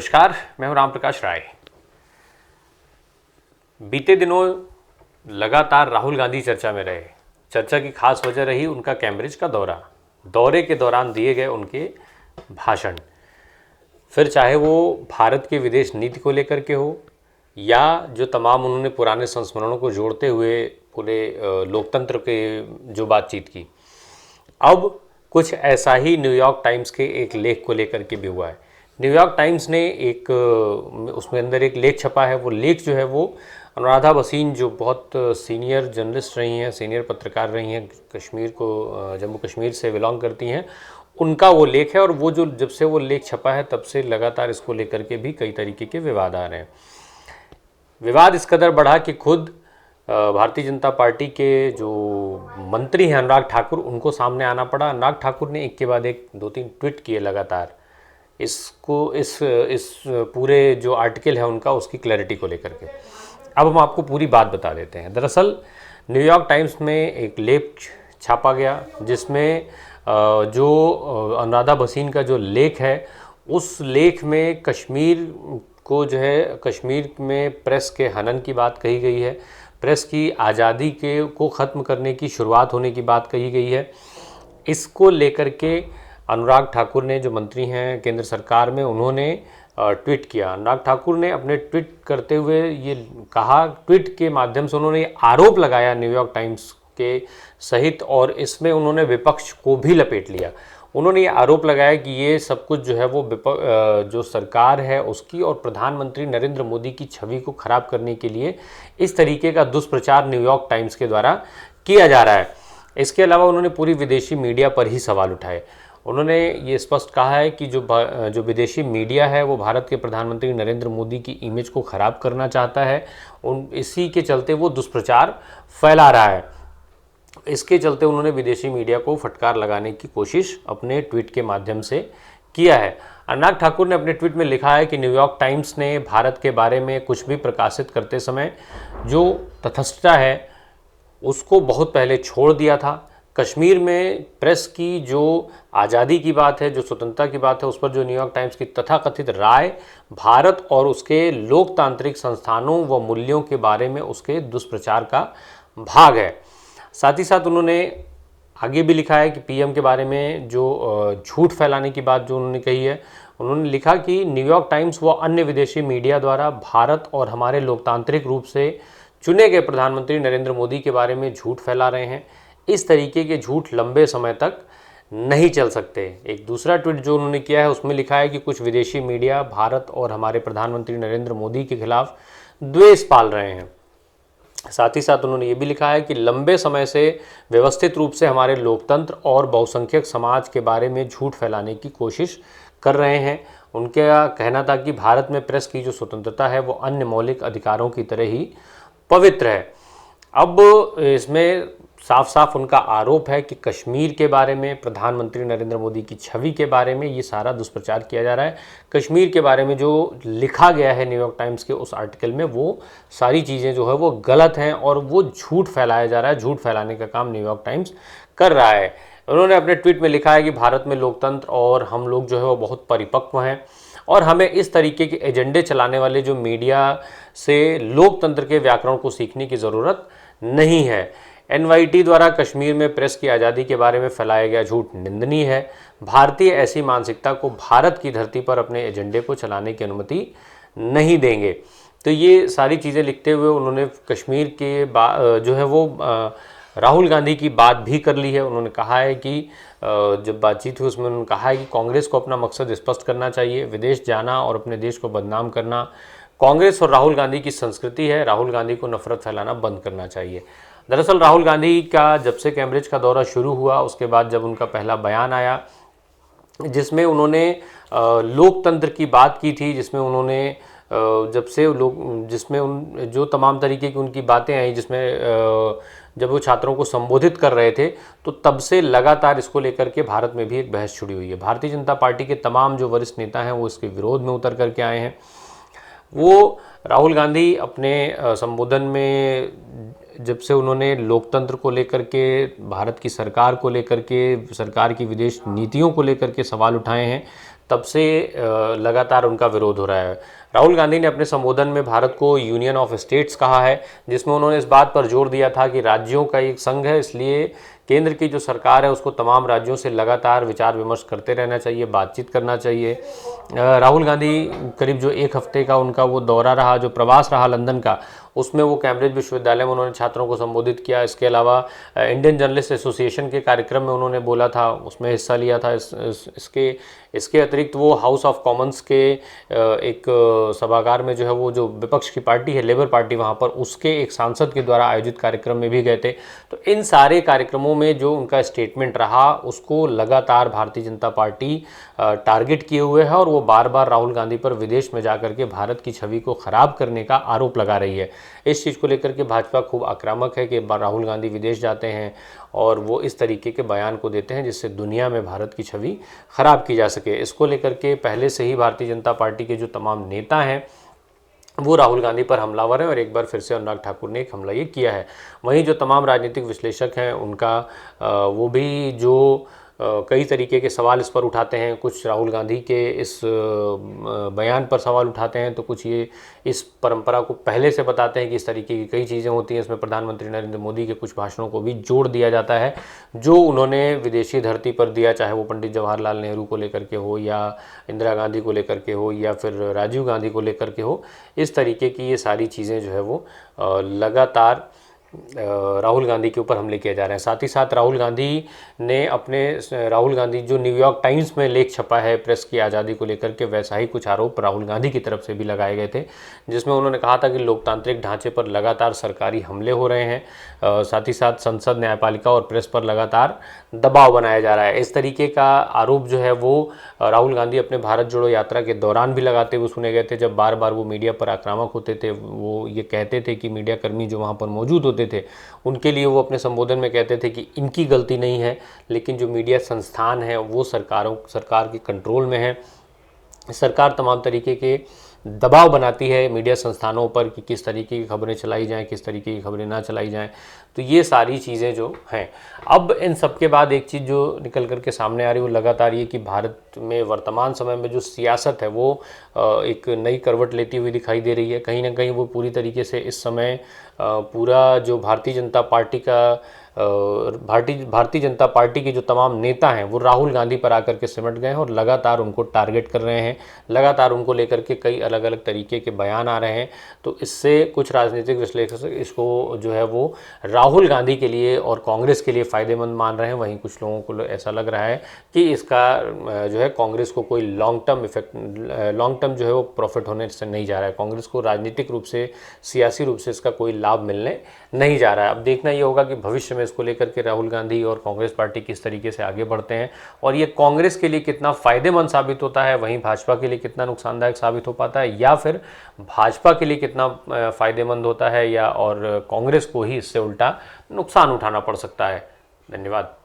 नमस्कार, मैं हूं राम प्रकाश राय। बीते दिनों लगातार राहुल गांधी चर्चा में रहे। चर्चा की खास वजह रही उनका कैम्ब्रिज का दौरे के दौरान दिए गए उनके भाषण। फिर चाहे वो भारत के विदेश नीति को लेकर के हो या जो तमाम उन्होंने पुराने संस्मरणों को जोड़ते हुए पूरे लोकतंत्र के जो बातचीत की। अब कुछ ऐसा ही न्यूयॉर्क टाइम्स के एक लेख को लेकर के भी हुआ है। न्यूयॉर्क टाइम्स ने एक उसमें अंदर एक लेख छपा है। वो लेख जो है वो अनुराधा भसीन, जो बहुत सीनियर जर्नलिस्ट रही हैं, सीनियर पत्रकार रही हैं, कश्मीर को जम्मू कश्मीर से बिलोंग करती हैं, उनका वो लेख है। और वो जो जब से वो लेख छपा है तब से लगातार इसको लेकर के भी कई तरीके के विवाद आ रहे हैं। विवाद इस कदर बढ़ा कि खुद भारतीय जनता पार्टी के जो मंत्री हैं अनुराग ठाकुर, उनको सामने आना पड़ा। अनुराग ठाकुर ने एक के बाद एक 2-3 ट्वीट किए लगातार इस पूरे जो आर्टिकल है उनका, उसकी क्लैरिटी को लेकर के। अब हम आपको पूरी बात बता देते हैं। दरअसल न्यूयॉर्क टाइम्स में एक लेख छापा गया जिसमें जो अनुराधा भसीन का जो लेख है, उस लेख में कश्मीर को जो है, कश्मीर में प्रेस के हनन की बात कही गई है, प्रेस की आज़ादी को ख़त्म करने की शुरुआत होने की बात कही गई है। इसको लेकर के अनुराग ठाकुर ने, जो मंत्री हैं केंद्र सरकार में, उन्होंने ट्वीट किया। अनुराग ठाकुर ने अपने ट्वीट करते हुए ये कहा, ट्वीट के माध्यम से उन्होंने आरोप लगाया न्यूयॉर्क टाइम्स के सहित, और इसमें उन्होंने विपक्ष को भी लपेट लिया। उन्होंने ये आरोप लगाया कि ये सब कुछ जो है वो जो सरकार है उसकी और प्रधानमंत्री नरेंद्र मोदी की छवि को खराब करने के लिए इस तरीके का दुष्प्रचार न्यूयॉर्क टाइम्स के द्वारा किया जा रहा है। इसके अलावा उन्होंने पूरी विदेशी मीडिया पर ही सवाल उठाए। उन्होंने ये स्पष्ट कहा है कि जो विदेशी मीडिया है वो भारत के प्रधानमंत्री नरेंद्र मोदी की इमेज को ख़राब करना चाहता है। इसी के चलते वो दुष्प्रचार फैला रहा है। इसके चलते उन्होंने विदेशी मीडिया को फटकार लगाने की कोशिश अपने ट्वीट के माध्यम से किया है। अनुराग ठाकुर ने अपने ट्वीट में लिखा है कि न्यूयॉर्क टाइम्स ने भारत के बारे में कुछ भी प्रकाशित करते समय जो तटस्थता है उसको बहुत पहले छोड़ दिया था। कश्मीर में प्रेस की जो आज़ादी की बात है, जो स्वतंत्रता की बात है, उस पर जो न्यूयॉर्क टाइम्स की तथाकथित राय भारत और उसके लोकतांत्रिक संस्थानों व मूल्यों के बारे में उसके दुष्प्रचार का भाग है। साथ ही साथ उन्होंने आगे भी लिखा है कि पीएम के बारे में जो झूठ फैलाने की बात जो उन्होंने कही है, उन्होंने लिखा कि न्यूयॉर्क टाइम्स व अन्य विदेशी मीडिया द्वारा भारत और हमारे लोकतांत्रिक रूप से चुने गए प्रधानमंत्री नरेंद्र मोदी के बारे में झूठ फैला रहे हैं। इस तरीके के झूठ लंबे समय तक नहीं चल सकते। एक दूसरा ट्वीट जो उन्होंने किया है उसमें लिखा है कि कुछ विदेशी मीडिया भारत और हमारे प्रधानमंत्री नरेंद्र मोदी के खिलाफ द्वेष पाल रहे हैं। साथ ही साथ उन्होंने ये भी लिखा है कि लंबे समय से व्यवस्थित रूप से हमारे लोकतंत्र और बहुसंख्यक समाज के बारे में झूठ फैलाने की कोशिश कर रहे हैं। उनका कहना था कि भारत में प्रेस की जो स्वतंत्रता है वो अन्य मौलिक अधिकारों की तरह ही पवित्र है। अब इसमें साफ साफ उनका आरोप है कि कश्मीर के बारे में, प्रधानमंत्री नरेंद्र मोदी की छवि के बारे में ये सारा दुष्प्रचार किया जा रहा है। कश्मीर के बारे में जो लिखा गया है न्यूयॉर्क टाइम्स के उस आर्टिकल में, वो सारी चीज़ें जो है वो गलत हैं और वो झूठ फैलाया जा रहा है। झूठ फैलाने का काम न्यूयॉर्क टाइम्स कर रहा है। उन्होंने अपने ट्वीट में लिखा है कि भारत में लोकतंत्र और हम लोग जो है वो बहुत परिपक्व हैं और हमें इस तरीके के एजेंडे चलाने वाले जो मीडिया से लोकतंत्र के व्याकरण को सीखने की ज़रूरत नहीं है। एनवाईटी द्वारा कश्मीर में प्रेस की आज़ादी के बारे में फैलाया गया झूठ निंदनीय है। भारतीय ऐसी मानसिकता को भारत की धरती पर अपने एजेंडे को चलाने की अनुमति नहीं देंगे। तो ये सारी चीज़ें लिखते हुए उन्होंने कश्मीर के जो है वो राहुल गांधी की बात भी कर ली है। उन्होंने कहा है कि जब बातचीत हुई उसमें उन्होंने कहा है कि कांग्रेस को अपना मकसद स्पष्ट करना चाहिए। विदेश जाना और अपने देश को बदनाम करना कांग्रेस और राहुल गांधी की संस्कृति है। राहुल गांधी को नफरत फैलाना बंद करना चाहिए। दरअसल राहुल गांधी का जब से कैम्ब्रिज का दौरा शुरू हुआ उसके बाद जब उनका पहला बयान आया जिसमें उन्होंने लोकतंत्र की बात की थी, जिसमें उन्होंने जब से लोग जिसमें उन जो तमाम तरीके की उनकी बातें आई, जिसमें जब वो छात्रों को संबोधित कर रहे थे, तो तब से लगातार इसको लेकर के भारत में भी एक बहस छिड़ी हुई है। भारतीय जनता पार्टी के तमाम जो वरिष्ठ नेता हैं वो इसके विरोध में उतर करके आए हैं। वो राहुल गांधी अपने संबोधन में जब से उन्होंने लोकतंत्र को लेकर के, भारत की सरकार को लेकर के, सरकार की विदेश नीतियों को लेकर के सवाल उठाए हैं, तब से लगातार उनका विरोध हो रहा है। राहुल गांधी ने अपने संबोधन में भारत को यूनियन ऑफ स्टेट्स कहा है, जिसमें उन्होंने इस बात पर जोर दिया था कि राज्यों का एक संघ है, इसलिए केंद्र की जो सरकार है उसको तमाम राज्यों से लगातार विचार विमर्श करते रहना चाहिए, बातचीत करना चाहिए। राहुल गांधी करीब जो एक हफ्ते का उनका वो दौरा रहा, जो प्रवास रहा लंदन का, उसमें वो कैम्ब्रिज विश्वविद्यालय में उन्होंने छात्रों को संबोधित किया। इसके अलावा इंडियन जर्नलिस्ट एसोसिएशन के कार्यक्रम में उन्होंने बोला था, उसमें हिस्सा लिया था। इसके अतिरिक्त वो हाउस ऑफ कॉमन्स के एक सभागार में जो है वो जो विपक्ष की पार्टी है लेबर पार्टी, वहाँ पर उसके एक सांसद के द्वारा आयोजित कार्यक्रम में भी गए थे। तो इन सारे कार्यक्रमों में जो उनका स्टेटमेंट रहा उसको लगातार भारतीय जनता पार्टी टारगेट किए हुए है, और वो बार बार राहुल गांधी पर विदेश में जाकर के भारत की छवि को खराब करने का आरोप लगा रही है। इस चीज़ को लेकर के भाजपा खूब आक्रामक है कि राहुल गांधी विदेश जाते हैं और वो इस तरीके के बयान को देते हैं जिससे दुनिया में भारत की छवि खराब की जा सके। इसको लेकर के पहले से ही भारतीय जनता पार्टी के जो तमाम नेता हैं वो राहुल गांधी पर हमलावर हैं, और एक बार फिर से अनुराग ठाकुर ने एक हमला ये किया है। वहीं जो तमाम राजनीतिक विश्लेषक हैं उनका वो भी जो कई तरीके के सवाल इस पर उठाते हैं। कुछ राहुल गांधी के इस बयान पर सवाल उठाते हैं, तो कुछ ये इस परंपरा को पहले से बताते हैं कि इस तरीके की कई चीज़ें होती हैं। इसमें प्रधानमंत्री नरेंद्र मोदी के कुछ भाषणों को भी जोड़ दिया जाता है जो उन्होंने विदेशी धरती पर दिया, चाहे वो पंडित जवाहरलाल नेहरू को लेकर के हो, या इंदिरा गांधी को लेकर के हो, या फिर राजीव गांधी को लेकर के हो। इस तरीके की ये सारी चीज़ें जो है वो लगातार राहुल गांधी के ऊपर हमले किए जा रहे हैं। साथ ही साथ राहुल गांधी जो न्यूयॉर्क टाइम्स में लेख छपा है प्रेस की आज़ादी को लेकर के, वैसा ही कुछ आरोप राहुल गांधी की तरफ से भी लगाए गए थे, जिसमें उन्होंने कहा था कि लोकतांत्रिक ढांचे पर लगातार सरकारी हमले हो रहे हैं। साथ ही साथ संसद, न्यायपालिका और प्रेस पर लगातार दबाव बनाया जा रहा है। इस तरीके का आरोप जो है वो राहुल गांधी अपने भारत जोड़ो यात्रा के दौरान भी लगाते हुए सुने गए थे, जब बार बार वो मीडिया पर आक्रामक होते थे। वो ये कहते थे कि मीडिया कर्मी जो वहाँ पर मौजूद होते थे उनके लिए वो अपने संबोधन में कहते थे कि इनकी गलती नहीं है, लेकिन जो मीडिया संस्थान है वो सरकार के कंट्रोल में है। सरकार तमाम तरीके के दबाव बनाती है मीडिया संस्थानों पर कि किस तरीके की खबरें चलाई जाएं, किस तरीके की खबरें ना चलाई जाएं। तो ये सारी चीज़ें जो हैं, अब इन सब के बाद एक चीज़ जो निकल कर के सामने आ रही है वो लगातार ये कि भारत में वर्तमान समय में जो सियासत है वो एक नई करवट लेती हुई दिखाई दे रही है। कहीं ना कहीं वो पूरी तरीके से इस समय पूरा जो भारतीय जनता पार्टी के जो तमाम नेता हैं वो राहुल गांधी पर आकर के सिमट गए हैं और लगातार उनको टारगेट कर रहे हैं, लगातार उनको लेकर के कई अलग अलग तरीके के बयान आ रहे हैं। तो इससे कुछ राजनीतिक विश्लेषक इसको जो है वो राहुल गांधी के लिए और कांग्रेस के लिए फ़ायदेमंद मान रहे हैं। वहीं कुछ लोगों को ऐसा लग रहा है कि इसका जो है कांग्रेस को कोई लॉन्ग टर्म जो है वो प्रॉफिट होने से नहीं जा रहा है। कांग्रेस को राजनीतिक रूप से, सियासी रूप से इसका कोई लाभ मिलने नहीं जा रहा है। अब देखना ये होगा कि भविष्य में इसको लेकर के राहुल गांधी और कांग्रेस पार्टी किस तरीके से आगे बढ़ते हैं, और ये कांग्रेस के लिए कितना फ़ायदेमंद साबित होता है, वहीं भाजपा के लिए कितना नुकसानदायक साबित हो पाता है, या फिर भाजपा के लिए कितना फ़ायदेमंद होता है, या और कांग्रेस को ही इससे उल्टा नुकसान उठाना पड़ सकता है। धन्यवाद।